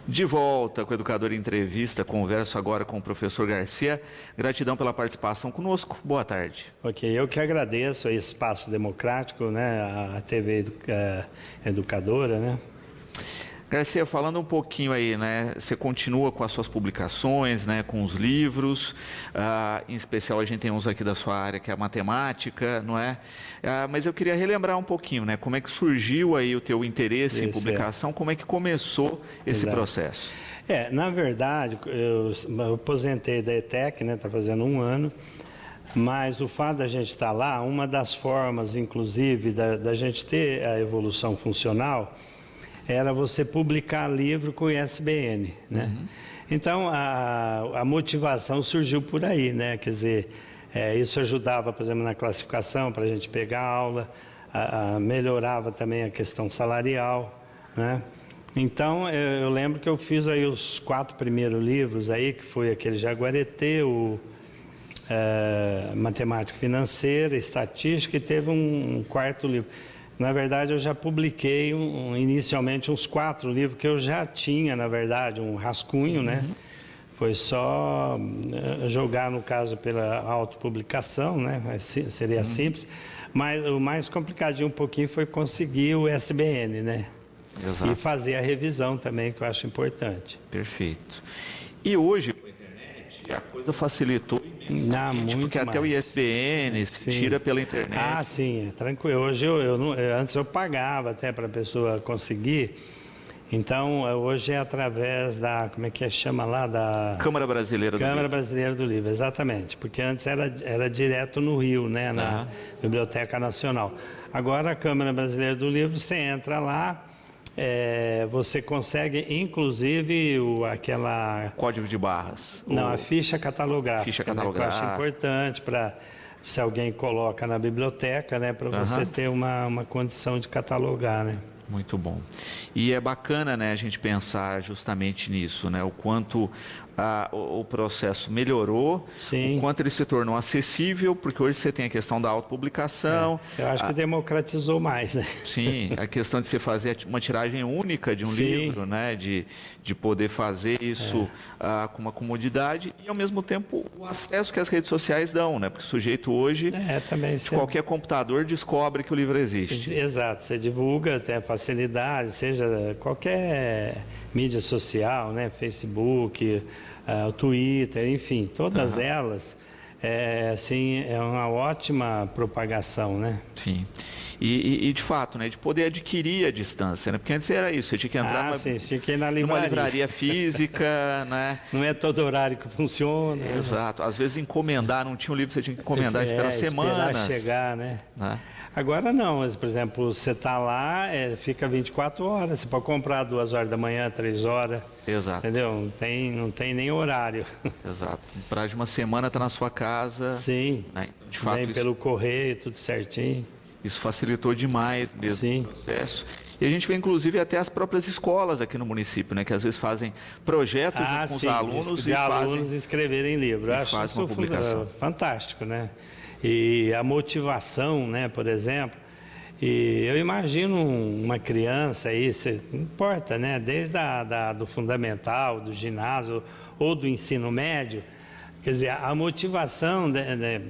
De volta com o Educador em Entrevista, converso agora com o professor Garcia. Gratidão pela participação conosco. Boa tarde. Ok, eu que agradeço esse espaço democrático, né, a TV Educadora, né. Garcia, falando um pouquinho aí, né, você continua com as suas publicações, né, com os livros, em especial a gente tem uns aqui da sua área que é a matemática, não é? Mas eu queria relembrar um pouquinho, né, como é que surgiu aí o teu interesse em publicação, como é que começou esse processo? Na verdade, eu aposentei da ETEC, né, está fazendo 1 ano, mas o fato da gente estar lá, uma das formas, inclusive, da gente ter a evolução funcional, era você publicar livro com ISBN, né? Uhum. Então, a motivação surgiu por aí, né? Quer dizer, isso ajudava, por exemplo, na classificação, para a gente pegar aula, melhorava também a questão salarial, né? Então, eu lembro que eu fiz aí os 4 primeiros livros aí, que foi aquele Jaguareté, o Matemática Financeira, Estatística, e teve um 4º livro. Na verdade, eu já publiquei inicialmente uns 4 livros que eu já tinha, na verdade, um rascunho, né? Foi só jogar, no caso, pela autopublicação, né? Seria simples. Mas o mais complicadinho um pouquinho foi conseguir o SBN, né? Exato. E fazer a revisão também, que eu acho importante. Perfeito. E hoje, com a internet, a coisa facilitou imensamente, porque até o ISBN se tira pela internet. Ah, sim, tranquilo. Hoje antes eu pagava até para a pessoa conseguir. Então, hoje é através da, como é que chama lá? Da Câmara Brasileira do Livro. Câmara Brasileira do Livro, exatamente. Porque antes era direto no Rio, né? Na Biblioteca Nacional. Agora, a Câmara Brasileira do Livro, você entra lá, você consegue, inclusive, aquela... Código de barras. Não, a ficha catalográfica. Ficha catalográfica. Que eu acho importante para, se alguém coloca na biblioteca, né? Para você ter uma condição de catalogar, né? Muito bom. E é bacana, né, a gente pensar justamente nisso, né? O quanto o processo melhorou, o quanto ele se tornou acessível, porque hoje você tem a questão da autopublicação. Eu acho que democratizou mais, né? Sim, a questão de você fazer uma tiragem única de um livro, né? De poder fazer isso com uma comodidade e, ao mesmo tempo, o acesso que as redes sociais dão, né? Porque o sujeito hoje, também de qualquer computador, descobre que o livro existe. Exato, você divulga, tem facilidade, seja qualquer mídia social, né? Facebook, o Twitter, enfim, todas elas, assim, é uma ótima propagação, né? Sim. E de fato, né, de poder adquirir à distância, né? Porque antes era isso, você tinha que entrar tinha que ir na numa livraria física, né? Não é todo horário que funciona. Exato. Às vezes encomendar, não tinha um livro, você tinha que encomendar, esperar semanas. Esperar chegar, né? Agora não, mas, por exemplo, você está lá, fica 24 horas, você pode comprar 2 horas da manhã, 3 horas. Exato. Entendeu? Não tem nem horário. Exato. Prazo de uma semana está na sua casa. Sim. Né? De fato, vem pelo correio, tudo certinho. Isso facilitou demais mesmo o processo. E a gente vê, inclusive, até as próprias escolas aqui no município, né? Que às vezes fazem projetos com os alunos de alunos escreverem livro. Eu acho isso fantástico, né? E a motivação, né, por exemplo, e eu imagino uma criança aí, não importa, né, desde do fundamental, do ginásio ou do ensino médio, quer dizer, a motivação,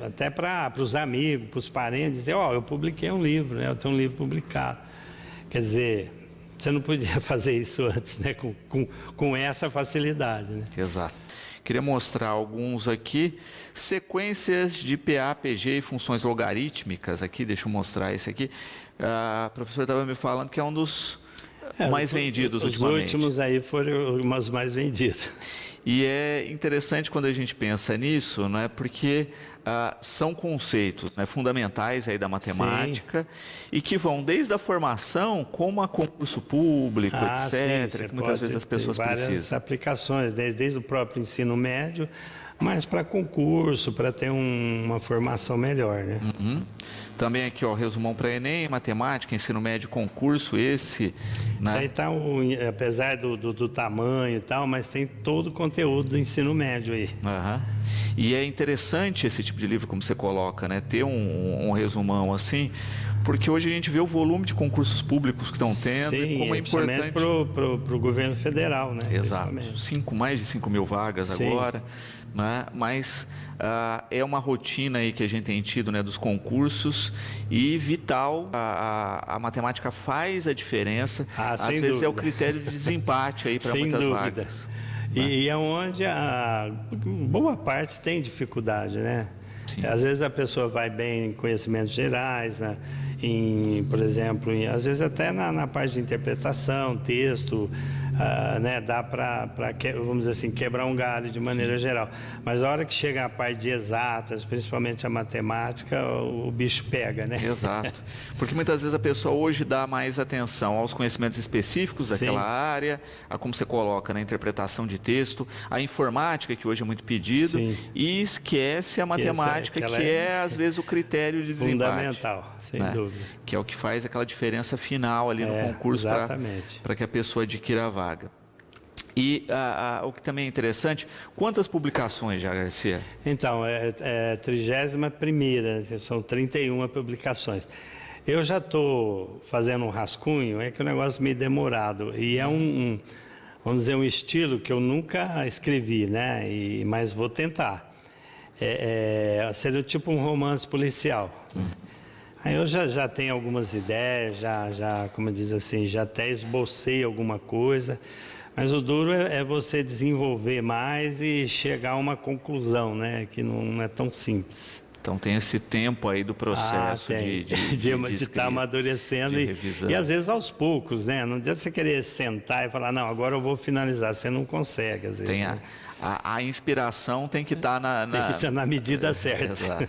até para os amigos, para os parentes, dizer, eu publiquei um livro, né, eu tenho um livro publicado. Quer dizer, você não podia fazer isso antes, né, com essa facilidade, né? Exato. Queria mostrar alguns aqui, sequências de PA, PG e funções logarítmicas aqui, deixa eu mostrar esse aqui. A professora estava me falando que é um dos mais vendidos ultimamente. Os últimos aí foram os mais vendidos. E é interessante quando a gente pensa nisso, né, porque são conceitos, né, fundamentais aí da matemática e que vão desde a formação como a concurso público, etc., que muitas vezes as pessoas precisam. Várias aplicações, desde o próprio ensino médio, mas para concurso, para ter uma formação melhor, né? Também aqui, resumão para Enem, matemática, ensino médio, concurso, esse... Né? Isso aí está, apesar do tamanho e tal, mas tem todo o conteúdo do ensino médio aí. E é interessante esse tipo de livro, como você coloca, né? Ter um resumão assim, Porque hoje a gente vê o volume de concursos públicos que estão tendo e como é importante. Para o governo federal, né? Exato. Mais de 5 mil vagas agora, né? Mas é uma rotina aí que a gente tem tido, né, dos concursos, e vital, a matemática faz a diferença. Às vezes dúvida. É o critério de desempate aí para muitas vagas. E é onde a boa parte tem dificuldade, né? Sim. Às vezes a pessoa vai bem em conhecimentos gerais, né? Por exemplo, às vezes até na parte de interpretação, texto, né? Dá para, vamos dizer assim, quebrar um galho de maneira geral. Mas a hora que chega a parte de exatas, principalmente a matemática, o bicho pega, né? Exato. Porque muitas vezes a pessoa hoje dá mais atenção aos conhecimentos específicos daquela área, a como você coloca na interpretação de texto, a informática, que hoje é muito pedido, e esquece a matemática, que é às vezes o critério de desempate. Fundamental, sem dúvida. Que é o que faz aquela diferença final ali no concurso para que a pessoa adquira a vaga. E o que também é interessante, quantas publicações já, Garcia? Então, é 31ª, são 31 publicações. Eu já estou fazendo um rascunho, é que o negócio é meio demorado, e é vamos dizer, um estilo que eu nunca escrevi, né? Mas vou tentar. Seria tipo um romance policial. Aí eu já tenho algumas ideias, como diz assim, já até esbocei alguma coisa, mas o duro é você desenvolver mais e chegar a uma conclusão, né? Que não é tão simples. Então tem esse tempo aí do processo de estar amadurecendo e às vezes aos poucos, né? Não adianta você querer sentar e falar, não, agora eu vou finalizar, você não consegue às vezes. Tem a inspiração tem que estar na medida certa. Exato.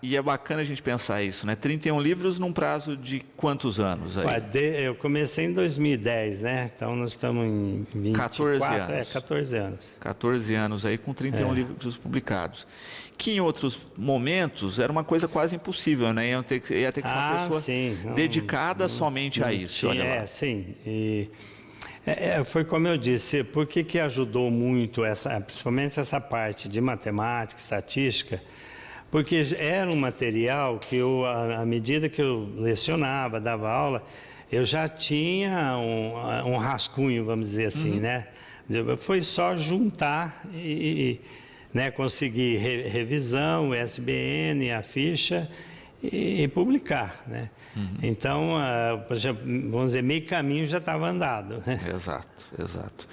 E é bacana a gente pensar isso, né? 31 livros num prazo de quantos anos aí? Eu comecei em 2010, né? Então nós estamos em 24, 14 anos. 14 anos. 14 anos aí com 31 livros publicados. Que em outros momentos era uma coisa quase impossível, né? Ia ter que ser uma pessoa dedicada somente a isso. Olha lá. Sim. Foi como eu disse, por que ajudou muito, principalmente essa parte de matemática, estatística? Porque era um material que à medida que eu lecionava, dava aula, eu já tinha um rascunho, vamos dizer assim, né? Foi só juntar né, conseguir revisão, o SBN, a ficha e publicar, né? Então, por exemplo, vamos dizer, meio caminho já estava andado, né? Exato.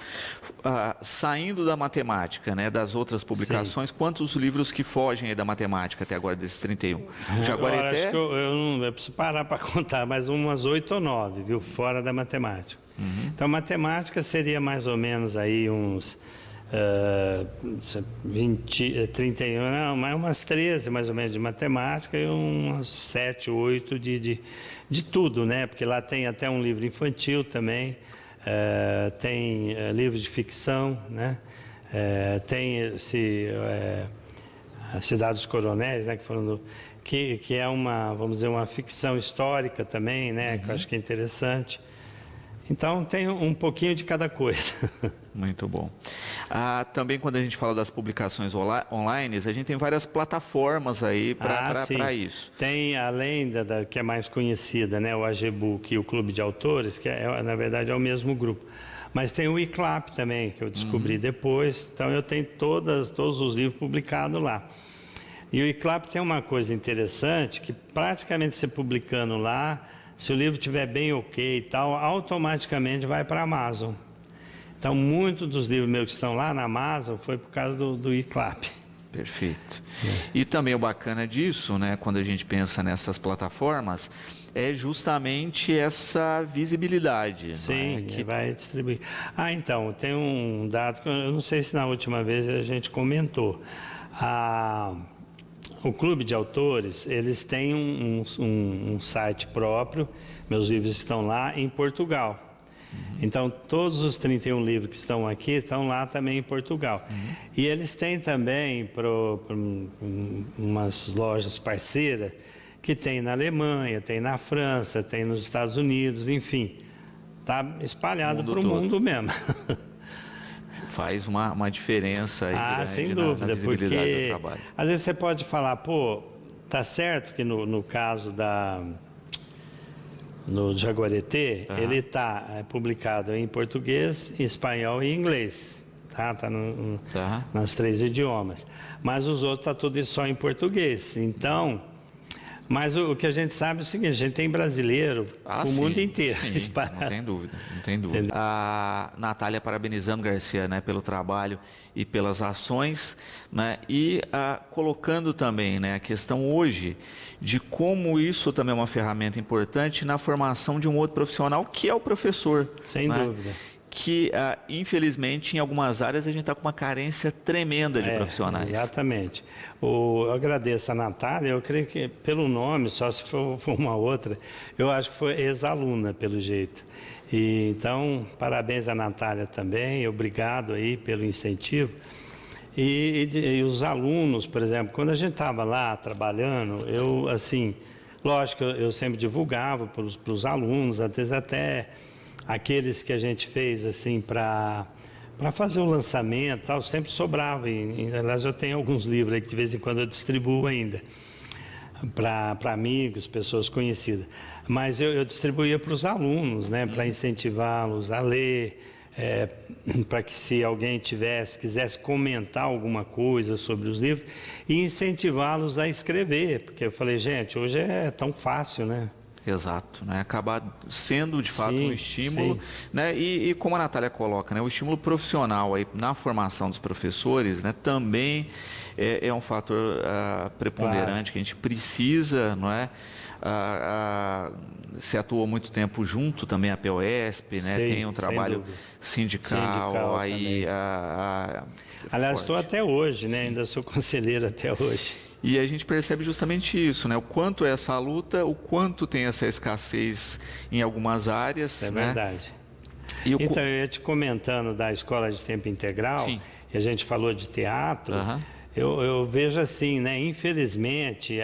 Saindo da matemática, né, das outras publicações, quantos livros que fogem aí da matemática até agora, desses 31? Acho que eu preciso parar para contar, mas umas 8 ou 9, viu, fora da matemática. Então, matemática seria mais ou menos aí uns 31, não, mas umas 13 mais ou menos de matemática e umas 7, 8 de tudo, né? Porque lá tem até um livro infantil também, tem livros de ficção, né? Tem a Cidade dos Coronéis, né? Que é vamos dizer, uma ficção histórica também, né? Que eu acho que é interessante. Então, tem um pouquinho de cada coisa. Muito bom. Também, quando a gente fala das publicações online, a gente tem várias plataformas aí para isso. Tem, além da que é mais conhecida, né, o AGBook e o Clube de Autores, que na verdade é o mesmo grupo. Mas tem o iClap também, que eu descobri depois. Então, eu tenho todos os livros publicados lá. E o iClap tem uma coisa interessante, que praticamente você publicando lá, se o livro estiver bem ok e tal, automaticamente vai para a Amazon. Então, muitos dos livros meus que estão lá na Amazon foi por causa do iClap. Perfeito. E também o bacana disso, né, quando a gente pensa nessas plataformas, é justamente essa visibilidade. Sim, né, que vai distribuir. Então, tem um dado que eu não sei se na última vez a gente comentou. O Clube de Autores, eles têm um site próprio, meus livros estão lá em Portugal. Então, todos os 31 livros que estão aqui, estão lá também em Portugal. E eles têm também umas lojas parceiras, que tem na Alemanha, tem na França, tem nos Estados Unidos, enfim. Está espalhado para o mundo mesmo. Faz uma diferença aí grande sem dúvida, na visibilidade porque do trabalho. Às vezes você pode falar, Tá certo que no caso no Jaguareté, ele está publicado em português, em espanhol e inglês. Tá nos 3 idiomas. Mas os outros tá tudo só em português. Então, mas o que a gente sabe é o seguinte, a gente tem brasileiro o mundo inteiro. Sim, não tem dúvida, não tem dúvida. A Natália parabenizando Garcia, né, pelo trabalho e pelas ações, né, e colocando também, né, a questão hoje de como isso também é uma ferramenta importante na formação de um outro profissional, que é o professor. Sem dúvida. Que, infelizmente, em algumas áreas a gente está com uma carência tremenda de profissionais. Exatamente. Eu agradeço a Natália, eu creio que pelo nome, só se for uma outra, eu acho que foi ex-aluna, pelo jeito. E, então, parabéns a Natália também, obrigado aí pelo incentivo. E os alunos, por exemplo, quando a gente estava lá trabalhando, eu, assim, lógico, eu sempre divulgava para os alunos, às vezes até aqueles que a gente fez assim para fazer o lançamento, tal, sempre sobrava. Aliás, eu tenho alguns livros aí que de vez em quando eu distribuo ainda para amigos, pessoas conhecidas. Mas eu distribuía para os alunos, né, para incentivá-los a ler, para que se alguém quisesse comentar alguma coisa sobre os livros e incentivá-los a escrever, porque eu falei, gente, hoje é tão fácil, né? Exato, né? Acabar sendo de fato um estímulo, né? E como a Natália coloca, né? O estímulo profissional aí na formação dos professores, né? Também é um fator preponderante que a gente precisa, não é? Se atuou muito tempo junto também a POSP, né? Tem um trabalho sindical aí. Aliás, estou até hoje, né? Ainda sou conselheiro até hoje. E a gente percebe justamente isso, né? O quanto é essa luta, o quanto tem essa escassez em algumas áreas. É né? verdade. Então, eu ia te comentando da escola de tempo integral, e a gente falou de teatro, eu vejo assim, né? Infelizmente,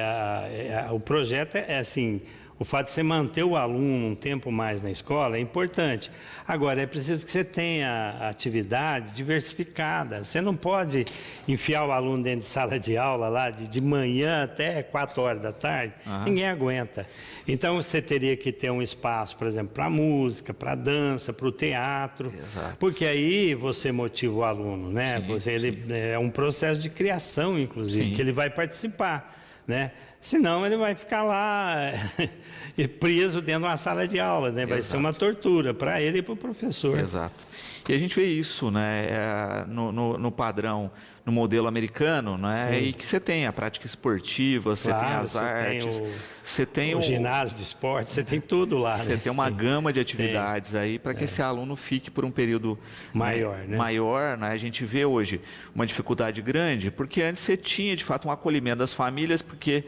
o projeto é assim, o fato de você manter o aluno um tempo mais na escola é importante. Agora, é preciso que você tenha atividade diversificada. Você não pode enfiar o aluno dentro de sala de aula lá de manhã até 4 horas da tarde. Ninguém aguenta. Então, você teria que ter um espaço, por exemplo, para música, para dança, para o teatro. Exato. Porque aí você motiva o aluno, né? É um processo de criação, inclusive, que ele vai participar, né? Senão ele vai ficar lá preso dentro de uma sala de aula, né? Vai ser uma tortura para ele e para o professor. Exato. E a gente vê isso, né? No padrão, no modelo americano, né? E que você tem a prática esportiva, você tem as artes, você tem o ginásio de esporte, você tem tudo lá. Você tem uma gama de atividades aí para que esse aluno fique por um período maior, né? Maior, né? A gente vê hoje uma dificuldade grande, porque antes você tinha de fato um acolhimento das famílias, porque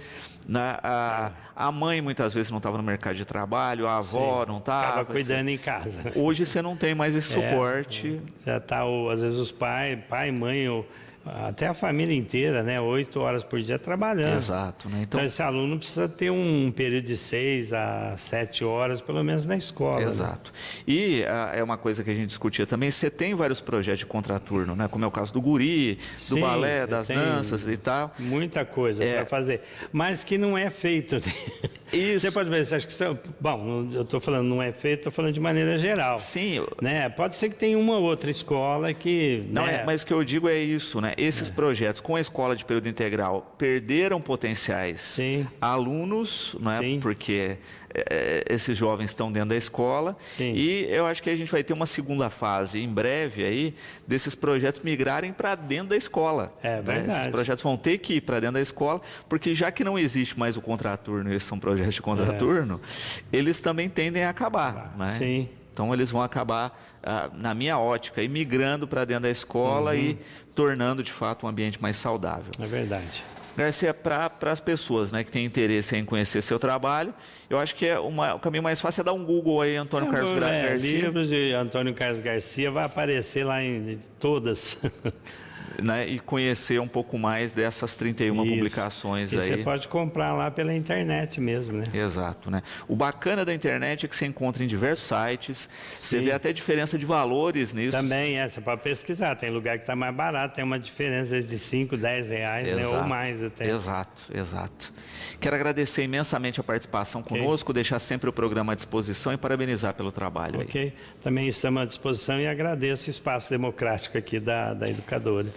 a mãe muitas vezes não estava no mercado de trabalho, a avó não estava. Estava cuidando em casa. Hoje você não tem mais esse suporte. Já está, às vezes, os pai, mãe, até a família inteira, né? 8 horas por dia trabalhando. Exato. Né? Então, esse aluno precisa ter um período de 6 a 7 horas, pelo menos, na escola. Exato. Né? E é uma coisa que a gente discutia também, você tem vários projetos de contraturno, né? Como é o caso do guri, do balé, das danças e tal. Muita coisa para fazer, mas que não é feito. Isso. Você pode ver, você acha que bom, eu estou falando não é feito, estou falando de maneira geral. Sim. Né? Pode ser que tenha uma outra escola que... Não, mas o que eu digo é isso, né? Esses projetos com a escola de período integral perderam potenciais alunos, né? Porque esses jovens estão dentro da escola. E eu acho que a gente vai ter uma segunda fase em breve aí desses projetos migrarem para dentro da escola. É verdade. Esses projetos vão ter que ir para dentro da escola, porque já que não existe mais o contraturno, esses são projetos de contraturno, eles também tendem a acabar, né? Sim. Então, eles vão acabar, na minha ótica, migrando para dentro da escola e tornando, de fato, um ambiente mais saudável. É verdade. Garcia, para as pessoas, né, que têm interesse em conhecer seu trabalho, eu acho que o caminho mais fácil é dar um Google aí, Antônio Carlos Garcia. Livros de Antônio Carlos Garcia, vai aparecer lá em todas. né, e conhecer um pouco mais dessas 31 Isso. publicações E aí. você pode comprar lá pela internet mesmo, né? Exato, né? O bacana da internet é que você encontra em diversos sites, você Sim. vê até diferença de valores nisso. Também você pode pesquisar, tem lugar que está mais barato, tem uma diferença de 5, 10 reais, né? Ou mais até. Exato, exato. Quero agradecer imensamente a participação conosco, deixar sempre o programa à disposição e parabenizar pelo trabalho. Ok, aí. também estamos à disposição e agradeço o espaço democrático aqui da educadora.